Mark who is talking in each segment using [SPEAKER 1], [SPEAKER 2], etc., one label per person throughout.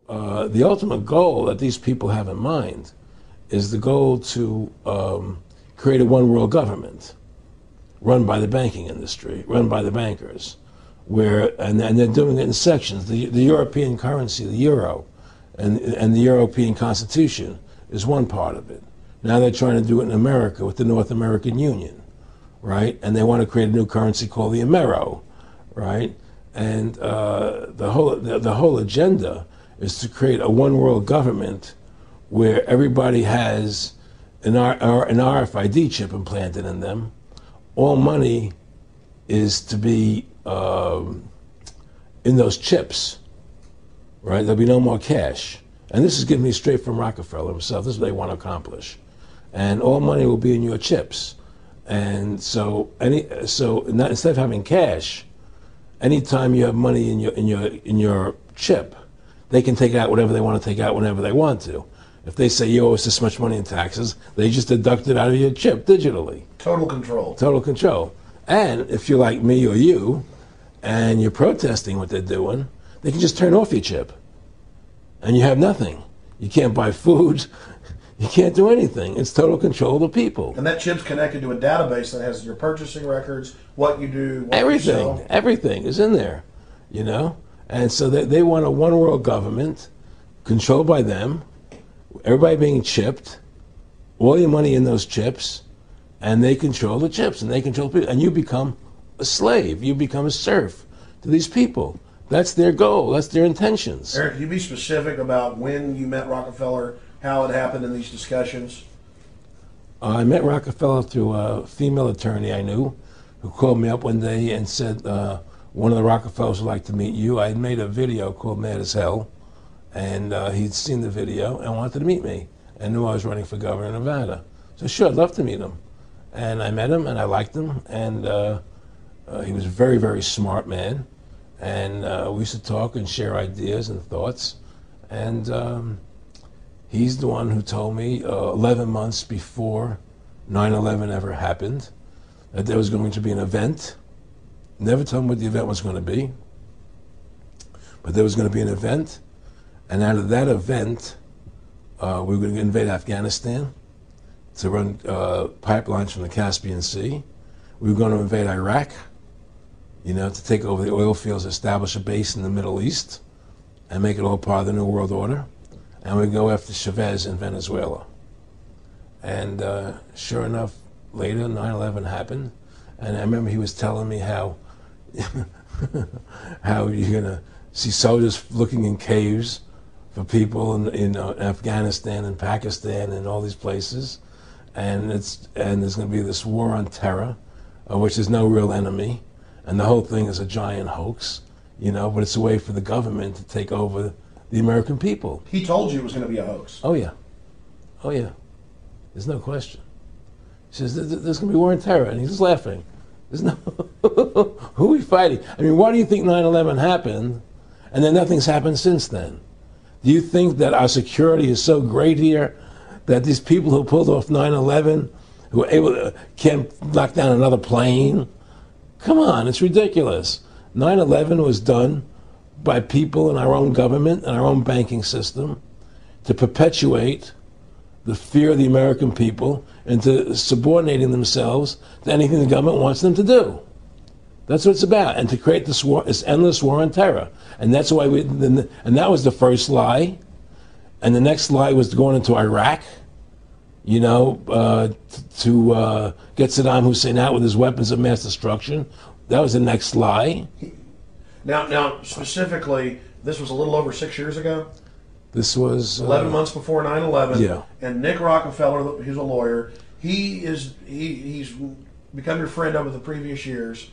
[SPEAKER 1] the ultimate goal that these people have in mind is the goal to create a one world government run by the banking industry, run by the bankers, and they're doing it in sections. The European currency, the euro, and the European Constitution is one part of it. Now they're trying to do it in America with the North American Union, right? And they want to create a new currency called the Amero, right? And the whole agenda is to create a one world government where everybody has an RFID chip implanted in them. All money is to be in those chips, right? There'll be no more cash. And this is given me straight from Rockefeller himself. This is what they want to accomplish. And all money will be in your chips. And so instead of having cash, anytime you have money in your chip, they can take out whatever they want to take out whenever they want to. If they say you owe us this much money in taxes, they just deduct it out of your chip digitally.
[SPEAKER 2] Total control.
[SPEAKER 1] Total control. And if you're like me or you, and you're protesting what they're doing, they can just turn off your chip. And you have nothing. You can't buy food. You can't do anything. It's total control of the people.
[SPEAKER 2] And that chip's connected to a database that has your purchasing records, what you do, what
[SPEAKER 1] everything,
[SPEAKER 2] you sell.
[SPEAKER 1] Everything is in there, you know? And so they want a one world government controlled by them, everybody being chipped, all your money in those chips, and they control the chips, and they control people. And you become a slave. You become a serf to these people. That's their goal. That's their intentions.
[SPEAKER 2] Eric, can you be specific about when you met Rockefeller, how it happened in these discussions?
[SPEAKER 1] I met Rockefeller through a female attorney I knew who called me up one day and said, one of the Rockefellers would like to meet you. I had made a video called Mad as Hell, and he'd seen the video and wanted to meet me and knew I was running for governor of Nevada. So sure, I'd love to meet him. And I met him, and I liked him, and he was a very, very smart man. And we used to talk and share ideas and thoughts. And he's the one who told me 11 months before 9/11 ever happened that there was going to be an event. Never told me what the event was going to be, but there was going to be an event. And out of that event, we were going to invade Afghanistan to run pipelines from the Caspian Sea. We were going to invade Iraq, you know, to take over the oil fields, establish a base in the Middle East, and make it all part of the New World Order. And we'd go after Chavez in Venezuela. And sure enough, later 9/11 happened. And I remember he was telling me how how you're going to see soldiers looking in caves for people in Afghanistan and Pakistan and all these places. And there's going to be this war on terror, which is no real enemy. And the whole thing is a giant hoax, you know, but it's a way for the government to take over the American people.
[SPEAKER 2] He told you it was going to be a hoax.
[SPEAKER 1] Oh, yeah. Oh, yeah. There's no question. He says, there's going to be war on terror. And he's just laughing. There's no, who are we fighting? I mean, why do you think 9/11 happened and then nothing's happened since then? Do you think that our security is so great here that these people who pulled off 9/11, who were able to, can't knock down another plane? Come on, it's ridiculous. 9/11 was done by people in our own government and our own banking system to perpetuate the fear of the American people into subordinating themselves to anything the government wants them to do. That's what it's about, and to create this war, this endless war on terror. And that's why and that was the first lie. And the next lie was going into Iraq, you know, to get Saddam Hussein out with his weapons of mass destruction. That was the next lie.
[SPEAKER 2] Now, specifically, this was a little over 6 years ago.
[SPEAKER 1] This was
[SPEAKER 2] 11 months before 9/11.
[SPEAKER 1] Yeah.
[SPEAKER 2] And Nick Rockefeller, who's a lawyer, he's become your friend over the previous years,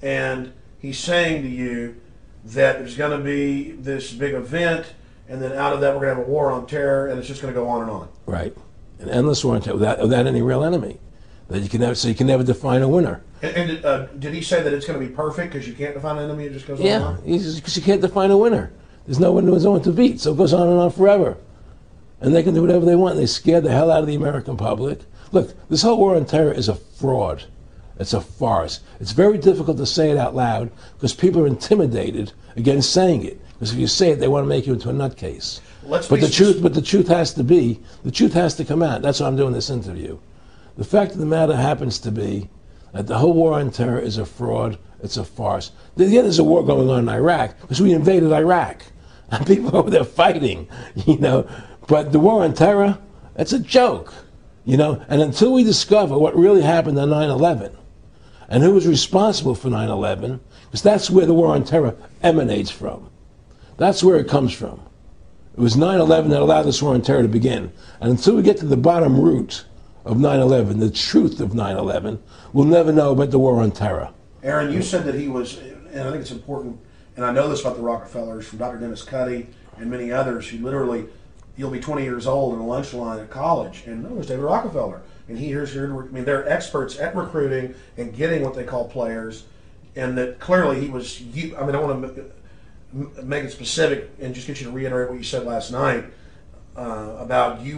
[SPEAKER 2] and he's saying to you that there's going to be this big event, and then out of that we're going to have a war on terror, and it's just going to go on and on. Right.
[SPEAKER 1] An endless war on terror without any real enemy. That you can never, so you can never define a winner.
[SPEAKER 2] And did he say that it's going to be perfect because you can't define an enemy? It just goes on
[SPEAKER 1] and on?
[SPEAKER 2] Yeah,
[SPEAKER 1] because you can't define a winner. There's no one to beat, so it goes on and on forever. And they can do whatever they want. They scare the hell out of the American public. Look, this whole war on terror is a fraud. It's a farce. It's very difficult to say it out loud because people are intimidated against saying it. Because if you say it, they want to make you into a nutcase.
[SPEAKER 2] Let's
[SPEAKER 1] But
[SPEAKER 2] be
[SPEAKER 1] the truth has to come out. That's why I'm doing this interview. The fact of the matter happens to be that the whole war on terror is a fraud. It's a farce. Yeah, there's a war going on in Iraq because we invaded Iraq, and people over there fighting, you know. But the war on terror, it's a joke, you know. And until we discover what really happened on 9/11 and who was responsible for 9/11, because that's where the war on terror emanates from. That's where it comes from. It was 9/11 that allowed this war on terror to begin. And until we get to the bottom root of 9/11, the truth of 9/11, we'll never know about the war on terror.
[SPEAKER 2] Aaron, you said that he was, and I think it's important, and I know this about the Rockefellers from Dr. Dennis Cuddy and many others who literally, you'll be 20 years old in a lunch line at college, and no, there's David Rockefeller. And they're experts at recruiting and getting what they call players, and that clearly he was, I want to make it specific and just get you to reiterate what you said last night about you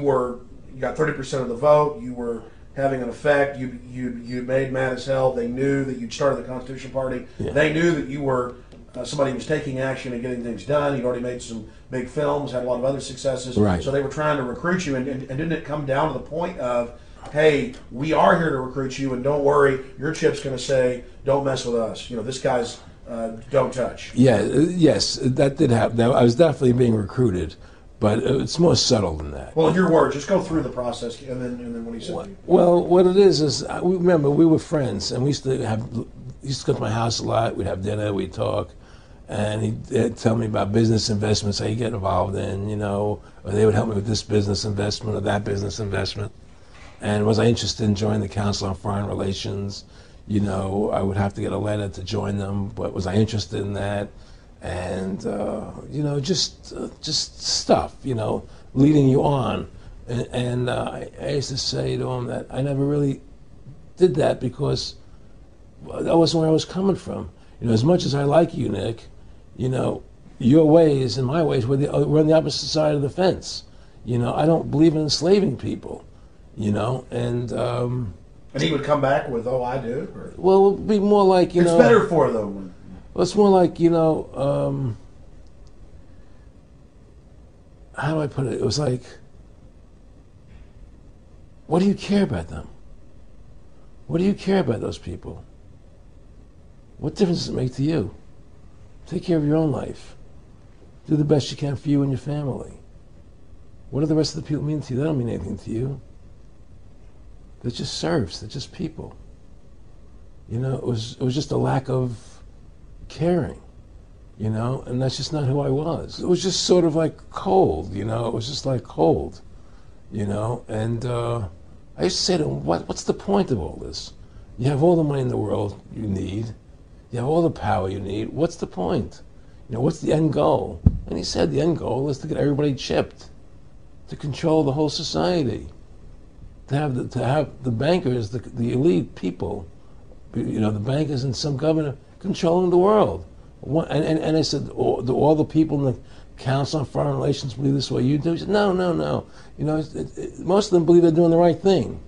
[SPEAKER 2] got 30% of the vote, you were having an effect, you made mad as hell, they knew that you'd started the Constitution Party, they knew that you were somebody who was taking action and getting things done, you'd already made some big films, had a lot of other successes,
[SPEAKER 1] right.
[SPEAKER 2] So they were trying to recruit you, and didn't it come down to the point of, hey, we are here to recruit you, and don't worry, your chip's going to say, don't mess with us, you know, this guy's don't touch.
[SPEAKER 1] Yeah, yes, that did happen. I was definitely being recruited, but it's more subtle than that.
[SPEAKER 2] Well, in your words, just go through the process, and then what he said.
[SPEAKER 1] Well, what it is remember we were friends, and we used to go to my house a lot. We'd have dinner, we'd talk, and he'd tell me about business investments I get involved in, you know, or they would help me with this business investment or that business investment. And was I interested in joining the Council on Foreign Relations? You know, I would have to get a letter to join them, but was I interested in that? And you know, just stuff, you know, leading you on. And I used to say to him that I never really did that because that wasn't where I was coming from. You know, as much as I like you, Nick, you know, your ways and my ways we're on the opposite side of the fence. You know, I don't believe in enslaving people. You know, and
[SPEAKER 2] he would come back with, "Oh, I do." Or?
[SPEAKER 1] Well, it would be more like
[SPEAKER 2] it's better for them.
[SPEAKER 1] Well, it's more like, you know, how do I put it? It was like, what do you care about them? What do you care about those people? What difference does it make to you? Take care of your own life. Do the best you can for you and your family. What do the rest of the people mean to you? They don't mean anything to you. They're just serfs. They're just people. You know, it was just a lack of caring, you know, and that's just not who I was. It was just sort of like cold, you know. It was just like cold, you know. And I used to say to him, what's the point of all this? You have all the money in the world you need. You have all the power you need. What's the point? You know, what's the end goal? And he said the end goal is to get everybody chipped, to control the whole society. To have the bankers, the elite people, you know, the bankers and some governor controlling the world. And I said, do all the people in the Council on Foreign Relations believe this way you do? He said, no. You know, most of them believe they're doing the right thing.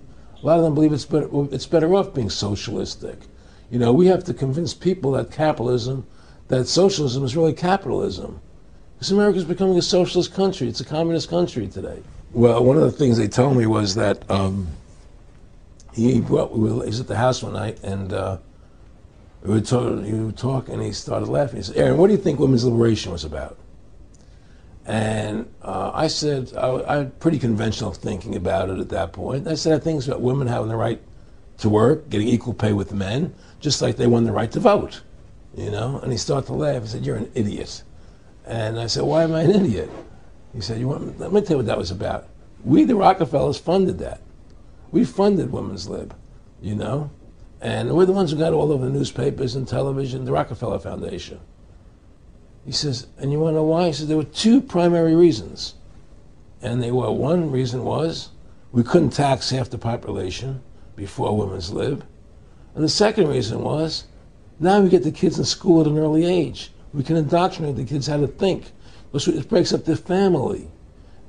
[SPEAKER 1] A lot of them believe it's better off being socialistic. You know, we have to convince people that socialism is really capitalism. Because America's becoming a socialist country. It's a communist country today. Well, one of the things they told me was that he was at the house one night, and we were talking, and he started laughing. He said, "Aaron, what do you think women's liberation was about?" And I said, I had pretty conventional thinking about it at that point. I said, I think it's about women having the right to work, getting equal pay with men, just like they won the right to vote, you know? And he started to laugh. He said, "You're an idiot." And I said, "Why am I an idiot?" He said, let me tell you what that was about. We, the Rockefellers, funded that. We funded women's lib, you know? And we're the ones who got all over the newspapers and television, the Rockefeller Foundation. He says, and you want to know why? He says, there were two primary reasons. And one reason was we couldn't tax half the population before women's lib. And the second reason was, now we get the kids in school at an early age. We can indoctrinate the kids how to think. It breaks up the family.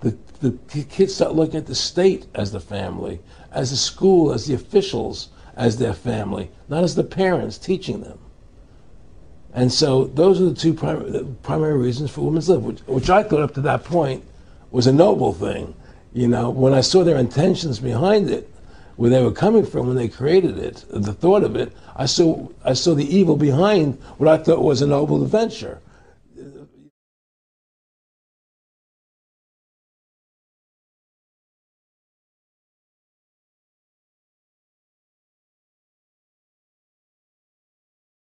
[SPEAKER 1] The kids start looking at the state as the family, as the school, as the officials, as their family, not as the parents teaching them. And so those are the two primary reasons for women's lib, which I thought up to that point was a noble thing. You know, when I saw their intentions behind it, where they were coming from when they created it, the thought of it, I saw the evil behind what I thought was a noble adventure.